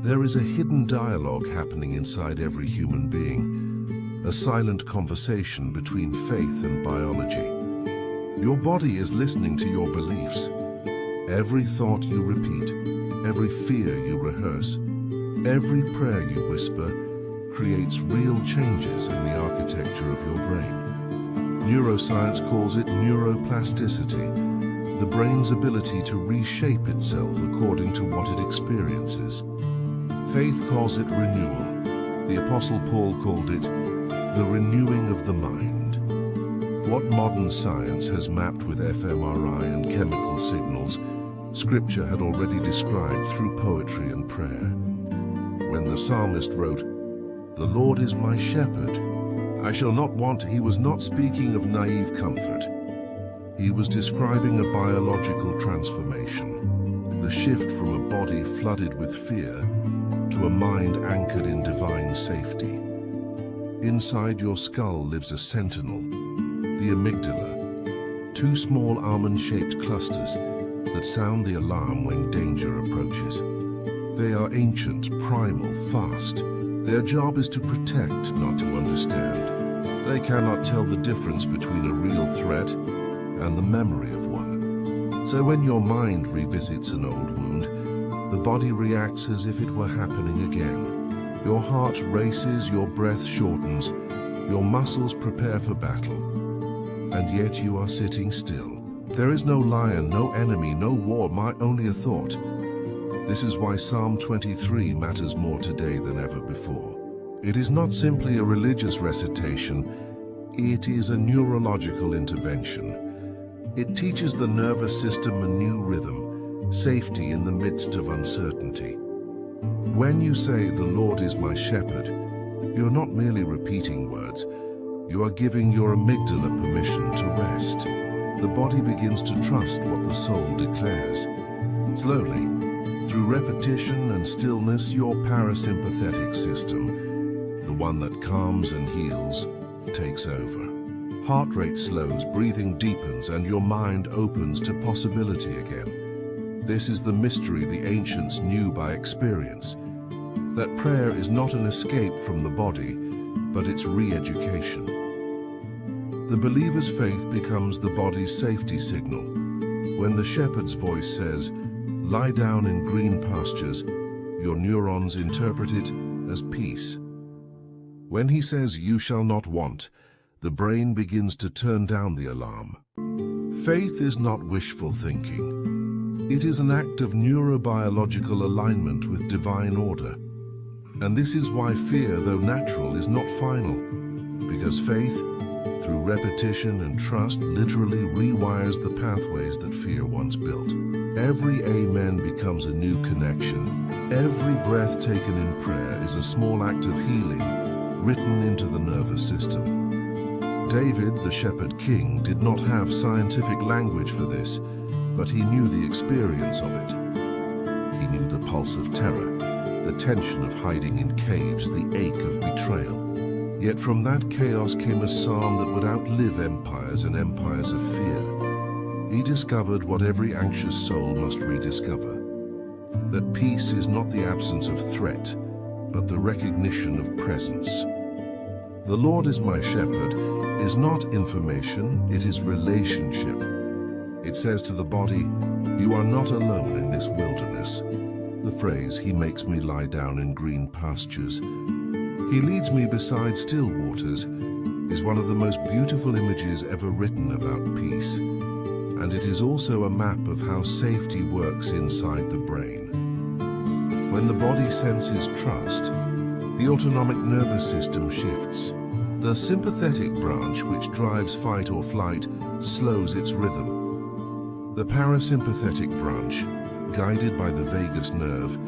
There is a hidden dialogue happening inside every human being, a silent conversation between faith and biology. Your body is listening to your beliefs. Every thought you repeat, every fear you rehearse, every prayer you whisper creates real changes in the architecture of your brain. Neuroscience calls it neuroplasticity, the brain's ability to reshape itself according to what it experiences. Faith calls it renewal. The Apostle Paul called it the renewing of the mind. What modern science has mapped with fMRI and chemical signals, Scripture had already described through poetry and prayer. When the psalmist wrote, "The Lord is my shepherd, I shall not want," he was not speaking of naive comfort. He was describing a biological transformation, the shift from a body flooded with fear to a mind anchored in divine safety. Inside your skull lives a sentinel, the amygdala, two small almond-shaped clusters that sound the alarm when danger approaches. They are ancient, primal, fast. Their job is to protect, not to understand. They cannot tell the difference between a real threat and the memory of one. So when your mind revisits an old wound, the body reacts as if it were happening again. Your heart races, your breath shortens, your muscles prepare for battle. And yet you are sitting still. There is no lion, no enemy, no war, only a thought. This is why Psalm 23 matters more today than ever before. It is not simply a religious recitation, it is a neurological intervention. It teaches the nervous system a new rhythm, safety in the midst of uncertainty. When you say, "The Lord is my shepherd," you're not merely repeating words, you are giving your amygdala permission to rest. The body begins to trust what the soul declares. Slowly, through repetition and stillness, your parasympathetic system, the one that calms and heals, takes over. Heart rate slows, breathing deepens, and your mind opens to possibility again. This is the mystery the ancients knew by experience, that prayer is not an escape from the body, but its re-education. The believer's faith becomes the body's safety signal. When the shepherd's voice says, "Lie down in green pastures," your neurons interpret it as peace. When he says, "You shall not want," the brain begins to turn down the alarm. Faith is not wishful thinking. It is an act of neurobiological alignment with divine order. And this is why fear, though natural, is not final, because faith, through repetition and trust, literally rewires the pathways that fear once built. Every amen becomes a new connection. Every breath taken in prayer is a small act of healing, written into the nervous system. David, the shepherd king, did not have scientific language for this, but he knew the experience of it. He knew the pulse of terror, the tension of hiding in caves, the ache of betrayal. Yet from that chaos came a psalm that would outlive empires and empires of fear. He discovered what every anxious soul must rediscover, that peace is not the absence of threat, but the recognition of presence. "The Lord is my shepherd" is not information, it is relationship. It says to the body, "You are not alone in this wilderness." The phrase, "He makes me lie down in green pastures, He leads me beside still waters," is one of the most beautiful images ever written about peace. And it is also a map of how safety works inside the brain. When the body senses trust, the autonomic nervous system shifts. The sympathetic branch, which drives fight or flight, slows its rhythm. The parasympathetic branch, guided by the vagus nerve,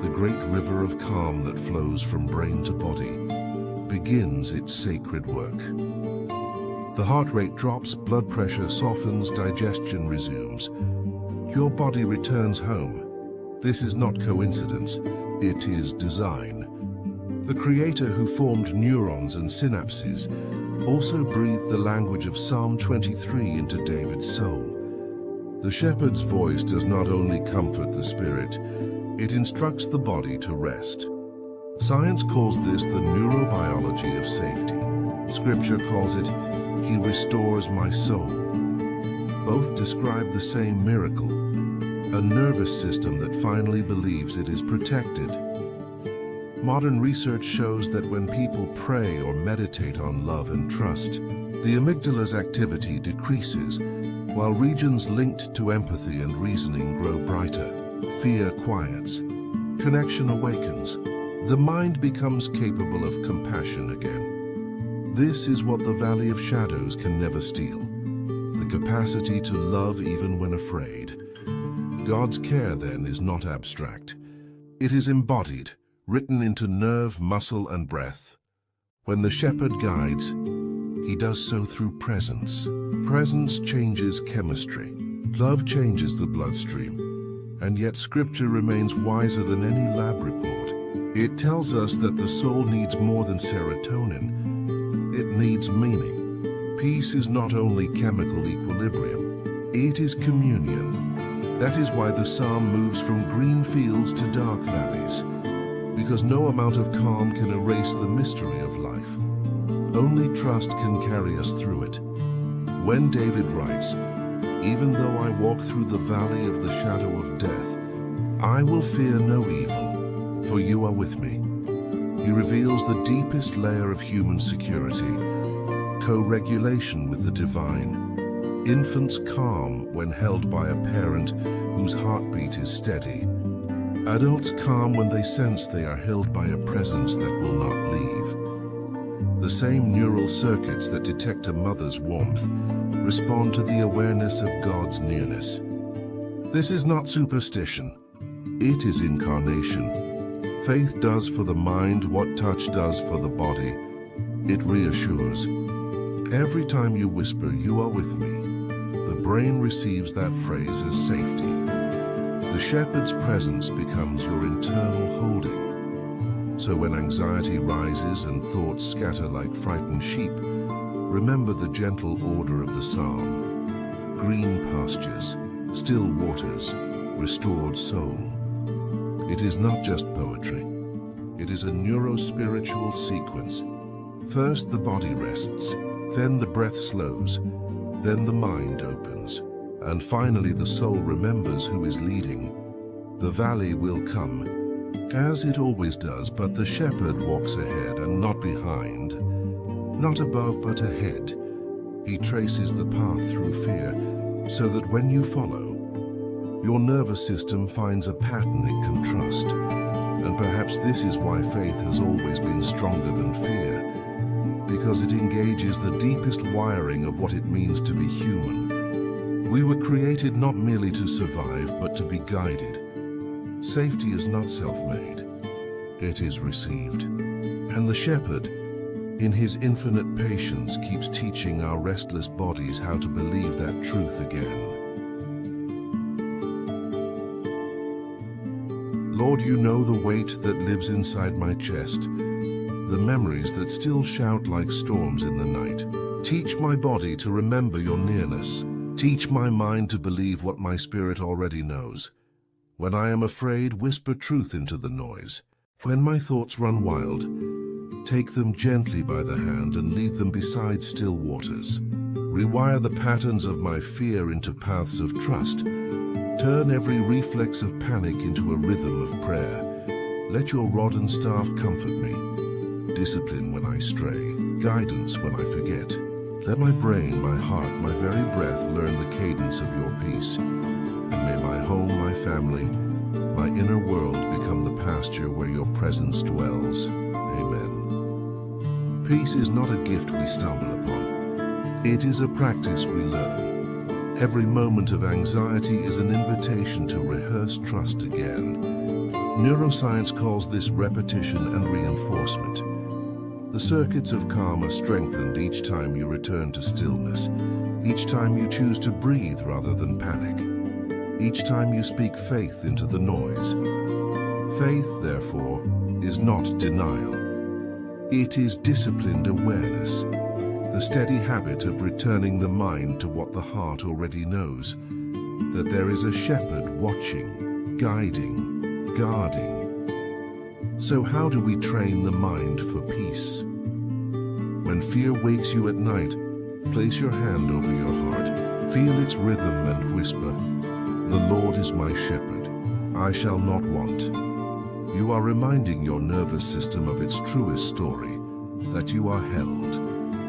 the great river of calm that flows from brain to body, begins its sacred work. The heart rate drops, blood pressure softens, digestion resumes. Your body returns home. This is not coincidence, it is design. The creator who formed neurons and synapses also breathed the language of Psalm 23 into David's soul. The shepherd's voice does not only comfort the spirit, It instructs the body to rest. Science calls this the neurobiology of safety. Scripture calls it, "He restores my soul." Both describe the same miracle, a nervous system that finally believes it is protected. Modern research shows that when people pray or meditate on love and trust, the amygdala's activity decreases, while regions linked to empathy and reasoning grow brighter. Fear quiets. Connection awakens. The mind becomes capable of compassion again. This is what the Valley of Shadows can never steal: the capacity to love even when afraid. God's care, then, is not abstract. It is embodied, written into nerve, muscle, and breath. When the shepherd guides, he does so through presence. Presence changes chemistry. Love changes the bloodstream. And yet Scripture remains wiser than any lab report. It tells us that the soul needs more than serotonin. It needs meaning. Peace is not only chemical equilibrium, it is communion. That is why the psalm moves from green fields to dark valleys, because no amount of calm can erase the mystery of life. Only trust can carry us through it. When David writes, "Even though I walk through the valley of the shadow of death, I will fear no evil, for you are with me." He reveals the deepest layer of human security, co-regulation with the divine. Infants calm when held by a parent whose heartbeat is steady. Adults calm when they sense they are held by a presence that will not leave. The same neural circuits that detect a mother's warmth respond to the awareness of God's nearness. This is not superstition. It is incarnation. Faith does for the mind what touch does for the body. It reassures. Every time you whisper, "You are with me," the brain receives that phrase as safety. The shepherd's presence becomes your internal holding. So when anxiety rises and thoughts scatter like frightened sheep, remember the gentle order of the psalm: green pastures, still waters, restored soul. It is not just poetry. It is a neurospiritual sequence. First the body rests, then the breath slows, then the mind opens, and finally the soul remembers who is leading. The valley will come, as it always does, but the shepherd walks ahead and not behind. Not above but ahead. He traces the path through fear, so that when you follow, your nervous system finds a pattern it can trust. And perhaps this is why faith has always been stronger than fear, because it engages the deepest wiring of what it means to be human. We were created not merely to survive, but to be guided. Safety is not self-made. It is received. And the shepherd, in his infinite patience, keeps teaching our restless bodies how to believe that truth again. Lord, you know the weight that lives inside my chest, the memories that still shout like storms in the night. Teach my body to remember your nearness. Teach my mind to believe what my spirit already knows. When I am afraid, whisper truth into the noise. When my thoughts run wild, take them gently by the hand and lead them beside still waters. Rewire the patterns of my fear into paths of trust. Turn every reflex of panic into a rhythm of prayer. Let your rod and staff comfort me. Discipline when I stray, guidance when I forget. Let my brain, my heart, my very breath learn the cadence of your peace. And may my home, my family, my inner world become the pasture where your presence dwells. Amen. Peace is not a gift we stumble upon. It is a practice we learn. Every moment of anxiety is an invitation to rehearse trust again. Neuroscience calls this repetition and reinforcement. The circuits of calm are strengthened each time you return to stillness, each time you choose to breathe rather than panic, each time you speak faith into the noise. Faith, therefore, is not denial. It is disciplined awareness, the steady habit of returning the mind to what the heart already knows, that there is a shepherd watching, guiding, guarding. So how do we train the mind for peace? When fear wakes you at night, place your hand over your heart, feel its rhythm and whisper, "The Lord is my shepherd, I shall not want." You are reminding your nervous system of its truest story, that you are held.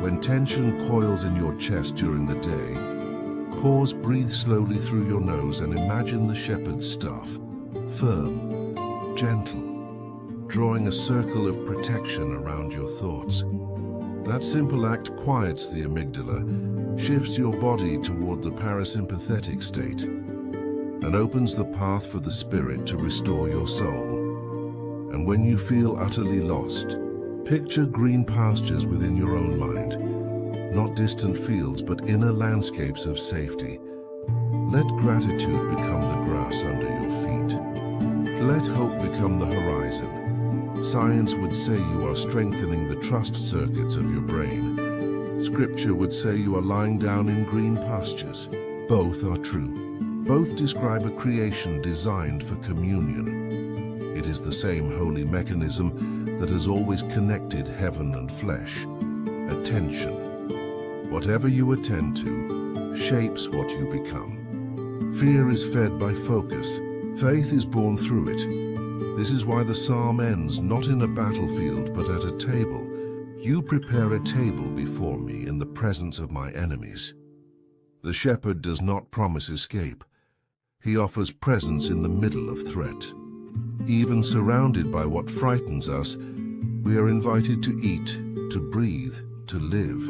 When tension coils in your chest during the day, pause, breathe slowly through your nose and imagine the shepherd's staff, firm, gentle, drawing a circle of protection around your thoughts. That simple act quiets the amygdala, shifts your body toward the parasympathetic state, and opens the path for the spirit to restore your soul. And when you feel utterly lost, picture green pastures within your own mind, not distant fields but inner landscapes of safety. Let gratitude become the grass under your feet. Let hope become the horizon. Science would say you are strengthening the trust circuits of your brain. Scripture would say you are lying down in green pastures. Both are true. Both describe a creation designed for communion. It is the same holy mechanism that has always connected heaven and flesh. Attention. Whatever you attend to shapes what you become. Fear is fed by focus. Faith is born through it. This is why the psalm ends not in a battlefield but at a table. You prepare a table before me in the presence of my enemies. The shepherd does not promise escape. He offers presence in the middle of threat. Even surrounded by what frightens us, we are invited to eat, to breathe, to live.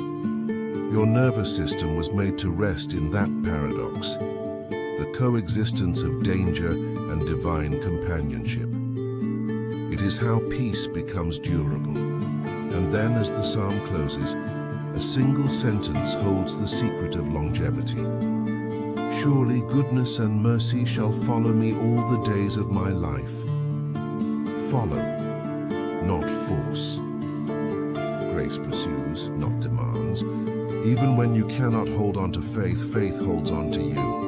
Your nervous system was made to rest in that paradox, the coexistence of danger and divine companionship. It is how peace becomes durable. And then, as the psalm closes, a single sentence holds the secret of longevity. Surely goodness and mercy shall follow me all the days of my life. Follow, not force. Grace pursues, not demands. Even when you cannot hold on to faith, faith holds on to you.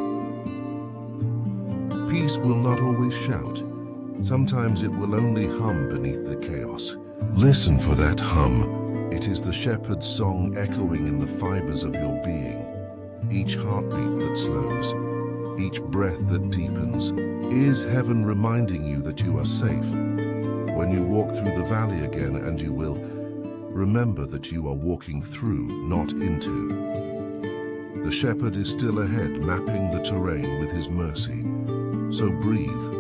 Peace will not always shout. Sometimes it will only hum beneath the chaos. Listen for that hum. It is the shepherd's song echoing in the fibers of your being. Each heartbeat that slows, each breath that deepens, is heaven reminding you that you are safe. When you walk through the valley again, and you will, remember that you are walking through, not into. The shepherd is still ahead, mapping the terrain with his mercy. So breathe,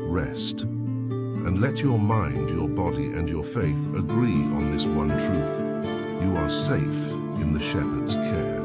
rest, and let your mind, your body, and your faith agree on this one truth. You are safe in the shepherd's care.